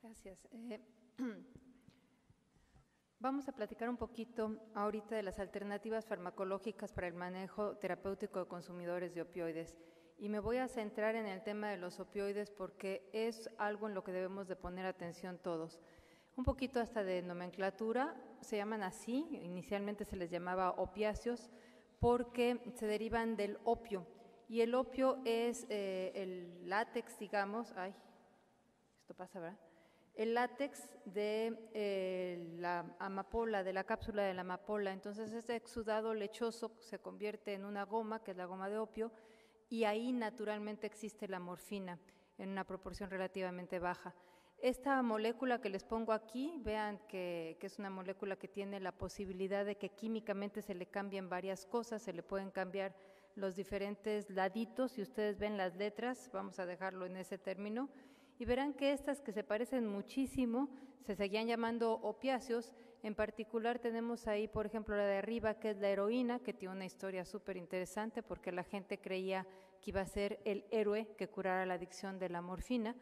Gracias. Vamos a platicar un poquito ahorita de las alternativas farmacológicas para el manejo terapéutico de consumidores de opioides. Y me voy a centrar en el tema de los opioides porque es algo en lo que debemos de poner atención todos. Un poquito hasta de nomenclatura, se llaman así, inicialmente se les llamaba opiáceos porque se derivan del opio. Y el opio es el látex, digamos, esto pasa, ¿verdad? El látex de la amapola, de la cápsula de la amapola. Entonces, este exudado lechoso se convierte en una goma, que es la goma de opio, y ahí naturalmente existe la morfina en una proporción relativamente baja. Esta molécula que les pongo aquí, vean que es una molécula que tiene la posibilidad de que químicamente se le cambien varias cosas, se le pueden cambiar los diferentes laditos, si ustedes ven las letras, vamos a dejarlo en ese término, y verán que estas que se parecen muchísimo se seguían llamando opiáceos. En particular tenemos ahí, por ejemplo, la de arriba, que es la heroína, que tiene una historia súper interesante porque la gente creía que iba a ser el héroe que curara la adicción de la morfina,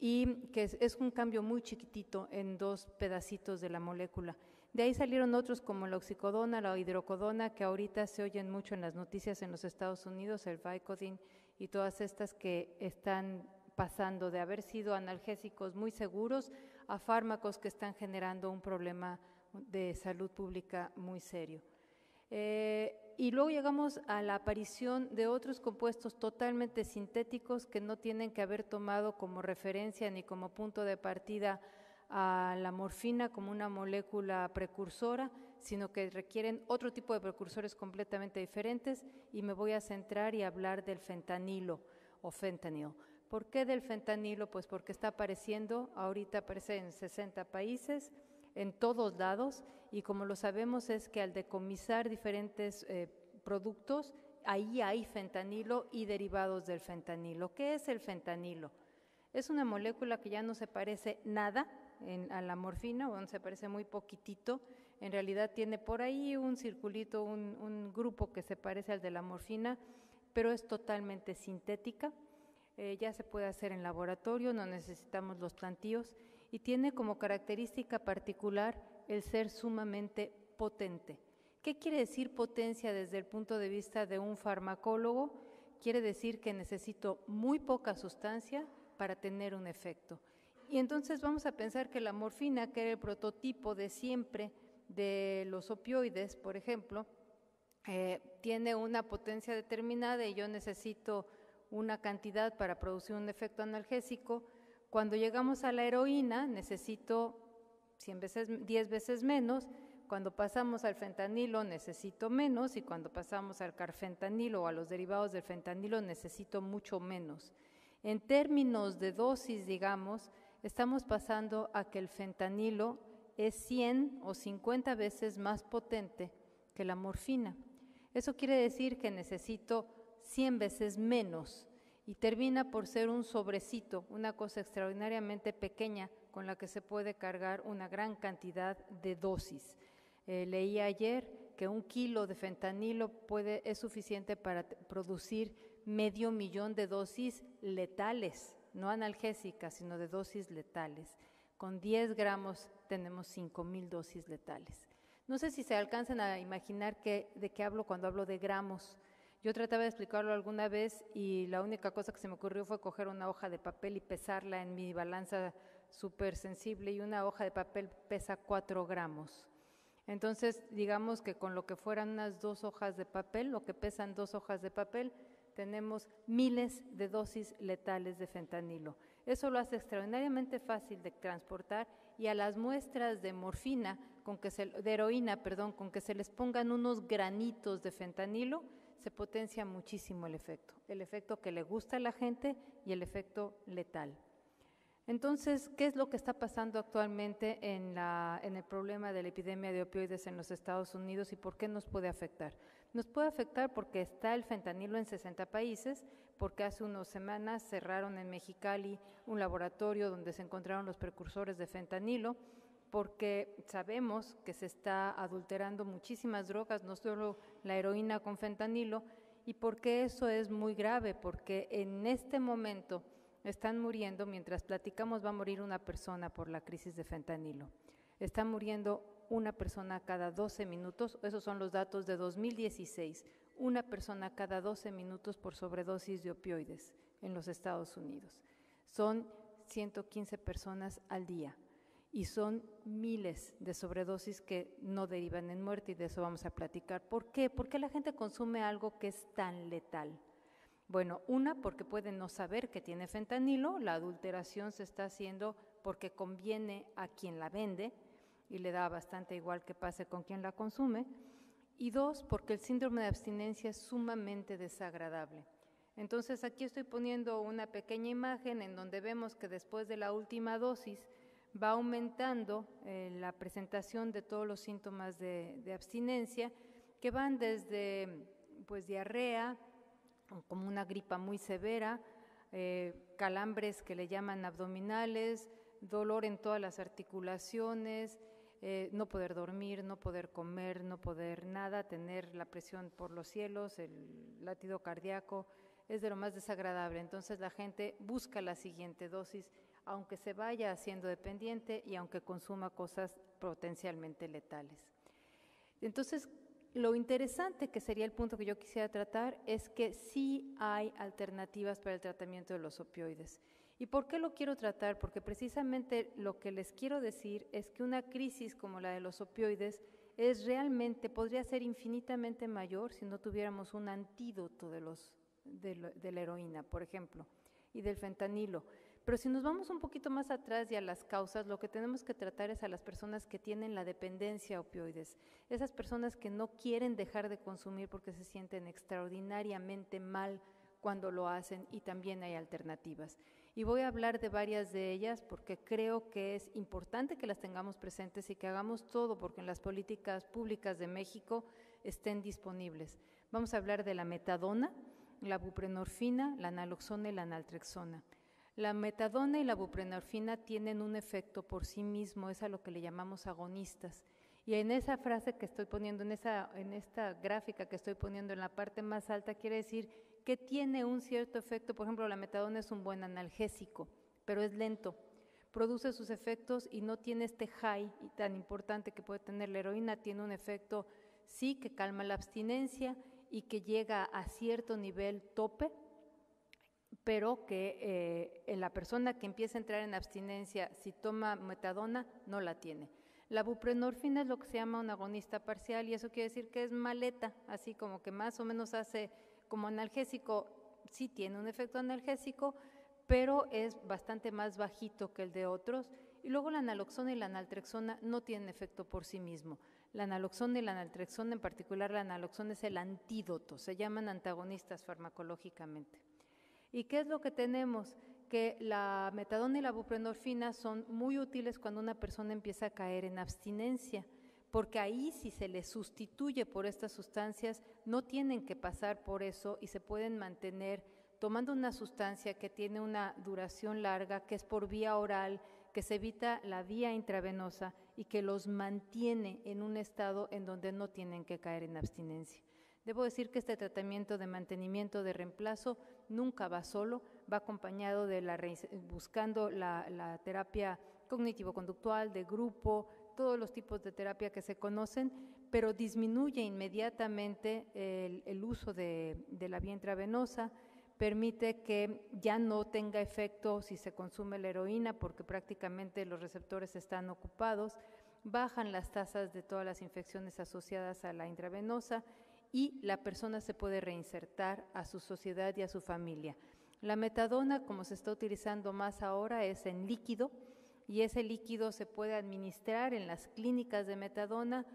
y que es un cambio muy chiquitito en dos pedacitos de la molécula. De ahí salieron otros como la oxicodona, la hidrocodona, que ahorita se oyen mucho en las noticias en los Estados Unidos, el Vicodin y todas estas que están pasando de haber sido analgésicos muy seguros a fármacos que están generando un problema de salud pública muy serio. Y luego llegamos a la aparición de otros compuestos totalmente sintéticos que no tienen que haber tomado como referencia ni como punto de partida a la morfina como una molécula precursora, sino que requieren otro tipo de precursores completamente diferentes, y me voy a centrar y hablar del fentanilo o fentanil. ¿Por qué del fentanilo? Pues porque está apareciendo, ahorita aparece en 60 países, en todos lados, y como lo sabemos es que al decomisar diferentes productos, ahí hay fentanilo y derivados del fentanilo. ¿Qué es el fentanilo? Es una molécula que ya no se parece nada a la morfina, o se parece muy poquitito. En realidad tiene por ahí un circulito, un grupo que se parece al de la morfina, pero es totalmente sintética. Ya se puede hacer en laboratorio, no necesitamos los plantíos, y tiene como característica particular el ser sumamente potente. ¿Qué quiere decir potencia desde el punto de vista de un farmacólogo? Quiere decir que necesito muy poca sustancia para tener un efecto. Y entonces vamos a pensar que la morfina, que era el prototipo de siempre de los opioides, por ejemplo, tiene una potencia determinada y yo necesito una cantidad para producir un efecto analgésico. Cuando llegamos a la heroína necesito 10 veces menos, cuando pasamos al fentanilo necesito menos, y cuando pasamos al carfentanilo o a los derivados del fentanilo necesito mucho menos. En términos de dosis, digamos, estamos pasando a que el fentanilo es 100 o 50 veces más potente que la morfina. Eso quiere decir que necesito 100 veces menos, y termina por ser un sobrecito, una cosa extraordinariamente pequeña con la que se puede cargar una gran cantidad de dosis. Leí ayer que 1 kilo de fentanilo es suficiente para producir 500,000 de dosis letales, no analgésicas, sino de dosis letales. Con 10 gramos tenemos 5,000 dosis letales. No sé si se alcanzan a imaginar de qué hablo cuando hablo de gramos. Yo trataba de explicarlo alguna vez y la única cosa que se me ocurrió fue coger una hoja de papel y pesarla en mi balanza súper sensible, y una hoja de papel pesa 4 gramos. Entonces, digamos que con lo que fueran unas 2 hojas de papel, lo que pesan 2 hojas de papel, tenemos miles de dosis letales de fentanilo. Eso lo hace extraordinariamente fácil de transportar, y a las muestras de morfina, de heroína, con que se les pongan unos granitos de fentanilo, se potencia muchísimo el efecto que le gusta a la gente y el efecto letal. Entonces, ¿qué es lo que está pasando actualmente en el problema de la epidemia de opioides en los Estados Unidos y por qué nos puede afectar? Nos puede afectar porque está el fentanilo en 60 países, porque hace unas semanas cerraron en Mexicali un laboratorio donde se encontraron los precursores de fentanilo, porque sabemos que se está adulterando muchísimas drogas, no solo la heroína con fentanilo, y porque eso es muy grave, porque en este momento están muriendo, mientras platicamos va a morir una persona por la crisis de fentanilo. Está muriendo una persona cada 12 minutos, esos son los datos de 2016, una persona cada 12 minutos por sobredosis de opioides en los Estados Unidos. Son 115 personas al día y son miles de sobredosis que no derivan en muerte, y de eso vamos a platicar. ¿Por qué? ¿Por qué la gente consume algo que es tan letal? Bueno, una, porque puede no saber que tiene fentanilo, la adulteración se está haciendo porque conviene a quien la vende y le da bastante igual que pase con quien la consume, y dos, porque el síndrome de abstinencia es sumamente desagradable. Entonces aquí estoy poniendo una pequeña imagen en donde vemos que después de la última dosis va aumentando la presentación de todos los síntomas de abstinencia, que van desde pues diarrea, como una gripa muy severa, calambres que le llaman abdominales, dolor en todas las articulaciones, no poder dormir, no poder comer, no poder nada, tener la presión por los cielos, el latido cardíaco, es de lo más desagradable. Entonces la gente busca la siguiente dosis, aunque se vaya haciendo dependiente y aunque consuma cosas potencialmente letales. Entonces, lo interesante, que sería el punto que yo quisiera tratar, es que sí hay alternativas para el tratamiento de los opioides. ¿Y por qué lo quiero tratar? Porque precisamente lo que les quiero decir es que una crisis como la de los opioides podría ser infinitamente mayor si no tuviéramos un antídoto de la heroína, por ejemplo, y del fentanilo. Pero si nos vamos un poquito más atrás y a las causas, lo que tenemos que tratar es a las personas que tienen la dependencia a opioides, esas personas que no quieren dejar de consumir porque se sienten extraordinariamente mal cuando lo hacen, y también hay alternativas. Y voy a hablar de varias de ellas porque creo que es importante que las tengamos presentes y que hagamos todo porque en las políticas públicas de México estén disponibles. Vamos a hablar de la metadona, la buprenorfina, la naloxona y la naltrexona. La metadona y la buprenorfina tienen un efecto por sí mismo, es a lo que le llamamos agonistas. Y en esa frase que estoy poniendo, en esta gráfica que estoy poniendo en la parte más alta, quiere decir que tiene un cierto efecto. Por ejemplo, la metadona es un buen analgésico, pero es lento, produce sus efectos y no tiene este high tan importante que puede tener la heroína. Tiene un efecto, sí, que calma la abstinencia y que llega a cierto nivel tope, pero que en la persona que empieza a entrar en abstinencia, si toma metadona, no la tiene. La buprenorfina es lo que se llama un agonista parcial, y eso quiere decir que es maleta, así como que más o menos hace como analgésico, sí tiene un efecto analgésico, pero es bastante más bajito que el de otros. Y luego la naloxona y la naltrexona no tienen efecto por sí mismo. La naloxona y la naltrexona, en particular la naloxona, es el antídoto, se llaman antagonistas farmacológicamente. ¿Y qué es lo que tenemos? Que la metadona y la buprenorfina son muy útiles cuando una persona empieza a caer en abstinencia, porque ahí, si se les sustituye por estas sustancias, no tienen que pasar por eso y se pueden mantener tomando una sustancia que tiene una duración larga, que es por vía oral, que se evita la vía intravenosa y que los mantiene en un estado en donde no tienen que caer en abstinencia. Debo decir que este tratamiento de mantenimiento de reemplazo nunca va solo, va acompañado de buscando la terapia cognitivo-conductual, de grupo, todos los tipos de terapia que se conocen, pero disminuye inmediatamente el uso de la vía intravenosa, permite que ya no tenga efecto si se consume la heroína porque prácticamente los receptores están ocupados, bajan las tasas de todas las infecciones asociadas a la intravenosa, y la persona se puede reinsertar a su sociedad y a su familia. La metadona, como se está utilizando más ahora, es en líquido, y ese líquido se puede administrar en las clínicas de metadona.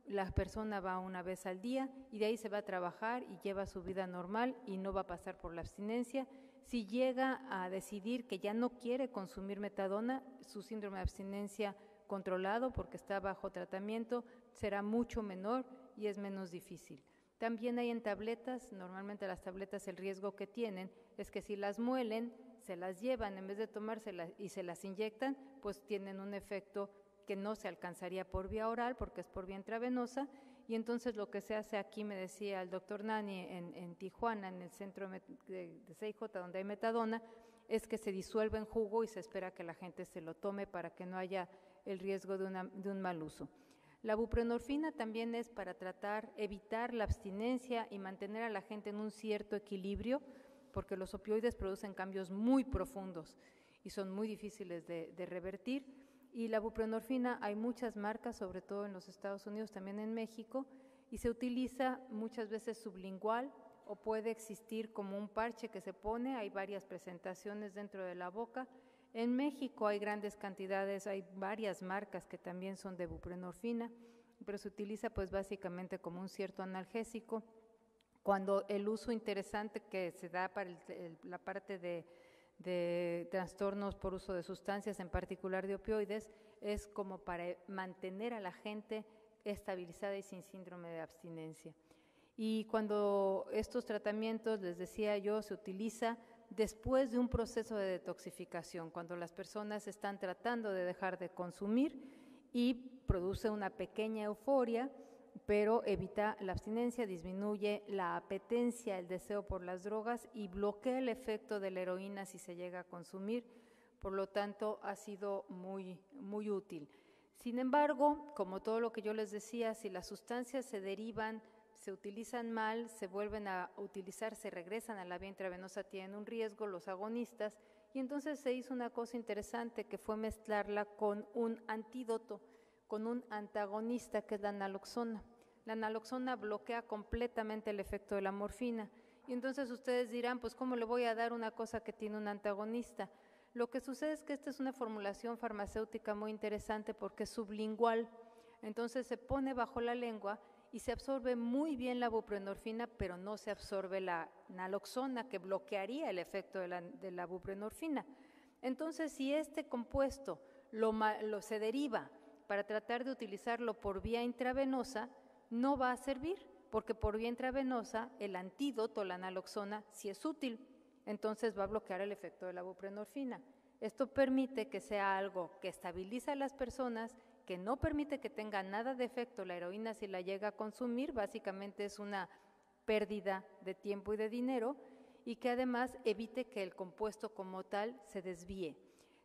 La persona va una vez al día y de ahí se va a trabajar y lleva su vida normal y no va a pasar por la abstinencia. Si llega a decidir que ya no quiere consumir metadona, su síndrome de abstinencia controlado porque está bajo tratamiento será mucho menor y es menos difícil. También hay en tabletas, normalmente las tabletas el riesgo que tienen es que si las muelen, se las llevan en vez de tomárselas y se las inyectan, pues tienen un efecto que no se alcanzaría por vía oral porque es por vía intravenosa, y entonces lo que se hace aquí, me decía el doctor Nani, en Tijuana, en el centro de CIJ donde hay metadona, es que se disuelve en jugo y se espera que la gente se lo tome para que no haya el riesgo de un mal uso. La buprenorfina también es para evitar la abstinencia y mantener a la gente en un cierto equilibrio, porque los opioides producen cambios muy profundos y son muy difíciles de revertir. Y la buprenorfina, hay muchas marcas, sobre todo en los Estados Unidos, también en México, y se utiliza muchas veces sublingual o puede existir como un parche que se pone, hay varias presentaciones dentro de la boca. En México hay grandes cantidades, hay varias marcas que también son de buprenorfina, pero se utiliza pues básicamente como un cierto analgésico. Cuando el uso interesante que se da para la parte de trastornos por uso de sustancias, en particular de opioides, es como para mantener a la gente estabilizada y sin síndrome de abstinencia. Y cuando estos tratamientos, les decía yo, se utiliza después de un proceso de detoxificación, cuando las personas están tratando de dejar de consumir y produce una pequeña euforia, pero evita la abstinencia, disminuye la apetencia, el deseo por las drogas y bloquea el efecto de la heroína si se llega a consumir. Por lo tanto, ha sido muy, muy útil. Sin embargo, como todo lo que yo les decía, si las sustancias se derivan, se utilizan mal, se vuelven a utilizar, se regresan a la vía intravenosa, tienen un riesgo los agonistas, y entonces se hizo una cosa interesante que fue mezclarla con un antídoto, con un antagonista que es la naloxona. La naloxona bloquea completamente el efecto de la morfina, y entonces ustedes dirán, pues ¿cómo le voy a dar una cosa que tiene un antagonista? Lo que sucede es que esta es una formulación farmacéutica muy interesante porque es sublingual, entonces se pone bajo la lengua y se absorbe muy bien la buprenorfina, pero no se absorbe la naloxona, que bloquearía el efecto de la buprenorfina. Entonces, si este compuesto se deriva para tratar de utilizarlo por vía intravenosa, no va a servir, porque por vía intravenosa el antídoto, la naloxona, sí es útil, entonces va a bloquear el efecto de la buprenorfina. Esto permite que sea algo que estabiliza a las personas, que no permite que tenga nada de efecto la heroína si la llega a consumir, básicamente es una pérdida de tiempo y de dinero, y que además evite que el compuesto como tal se desvíe.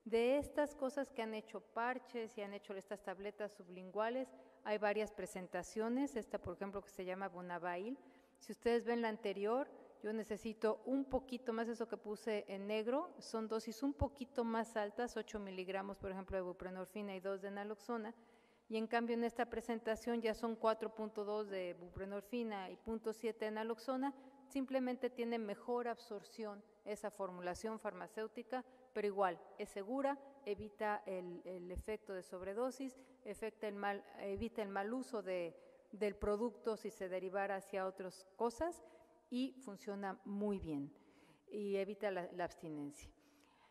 De estas cosas que han hecho parches y han hecho estas tabletas sublinguales, hay varias presentaciones, esta por ejemplo que se llama Bonavail. Si ustedes ven la anterior, yo necesito un poquito más, eso que puse en negro, son dosis un poquito más altas, 8 miligramos por ejemplo de buprenorfina y 2 de naloxona, y en cambio en esta presentación ya son 4.2 de buprenorfina y 0.7 de naloxona, simplemente tiene mejor absorción esa formulación farmacéutica, pero igual es segura, evita el efecto de sobredosis, evita el mal uso del producto si se derivara hacia otras cosas, y funciona muy bien y evita la abstinencia.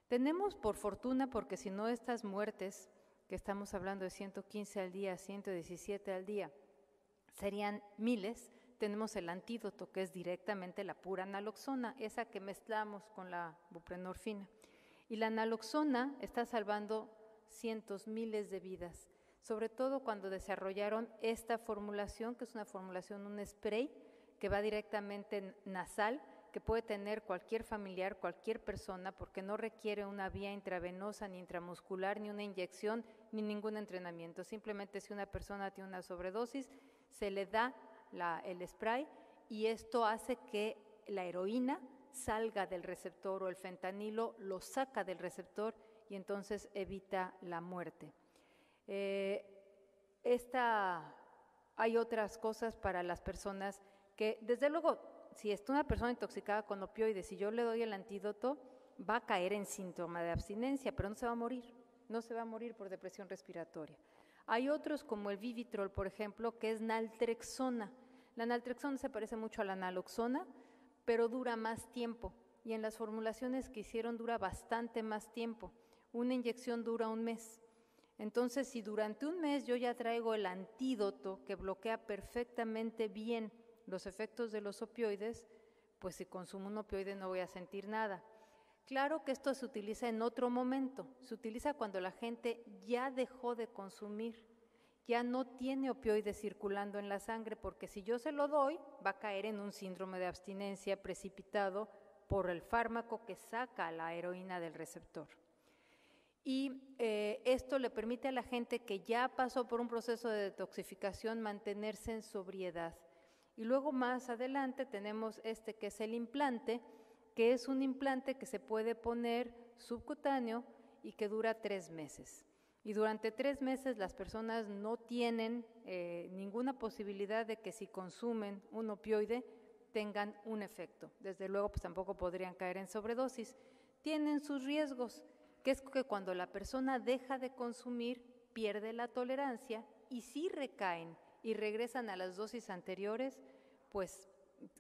Tenemos por fortuna, porque si no estas muertes, que estamos hablando de 115 al día, 117 al día, serían miles, tenemos el antídoto que es directamente la pura naloxona, esa que mezclamos con la buprenorfina. Y la naloxona está salvando cientos, miles de vidas, sobre todo cuando desarrollaron esta formulación, que es una formulación, un spray, que va directamente nasal, que puede tener cualquier familiar, cualquier persona, porque no requiere una vía intravenosa, ni intramuscular, ni una inyección, ni ningún entrenamiento. Simplemente si una persona tiene una sobredosis, se le da el spray y esto hace que la heroína salga del receptor o el fentanilo lo saca del receptor y entonces evita la muerte. Hay otras cosas para las personas que desde luego, si está una persona intoxicada con opioides y yo le doy el antídoto, va a caer en síntoma de abstinencia, pero no se va a morir, no se va a morir por depresión respiratoria. Hay otros como el Vivitrol, por ejemplo, que es naltrexona. La naltrexona se parece mucho a la naloxona, pero dura más tiempo y en las formulaciones que hicieron dura bastante más tiempo. Una inyección dura 1 mes. Entonces, si durante 1 mes yo ya traigo el antídoto que bloquea perfectamente bien los efectos de los opioides, pues si consumo un opioide no voy a sentir nada. Claro que esto se utiliza en otro momento, se utiliza cuando la gente ya dejó de consumir, ya no tiene opioides circulando en la sangre, porque si yo se lo doy, va a caer en un síndrome de abstinencia precipitado por el fármaco que saca la heroína del receptor. Y esto le permite a la gente que ya pasó por un proceso de detoxificación mantenerse en sobriedad. Y luego más adelante tenemos que es el implante, que es un implante que se puede poner subcutáneo y que dura 3 meses. Y durante 3 meses las personas no tienen ninguna posibilidad de que si consumen un opioide tengan un efecto. Desde luego, pues tampoco podrían caer en sobredosis. Tienen sus riesgos, que es que cuando la persona deja de consumir, pierde la tolerancia y si recaen y regresan a las dosis anteriores, pues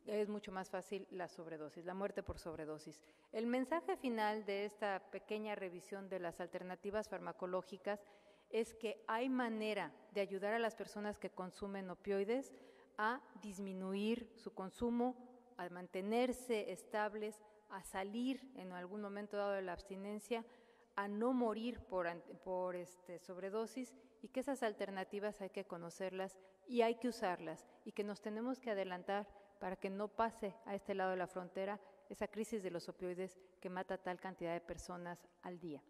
es mucho más fácil la sobredosis, la muerte por sobredosis. El mensaje final de esta pequeña revisión de las alternativas farmacológicas es que hay manera de ayudar a las personas que consumen opioides a disminuir su consumo, a mantenerse estables, a salir en algún momento dado de la abstinencia, a no morir por sobredosis, y que esas alternativas hay que conocerlas y hay que usarlas, y que nos tenemos que adelantar para que no pase a este lado de la frontera esa crisis de los opioides que mata tal cantidad de personas al día.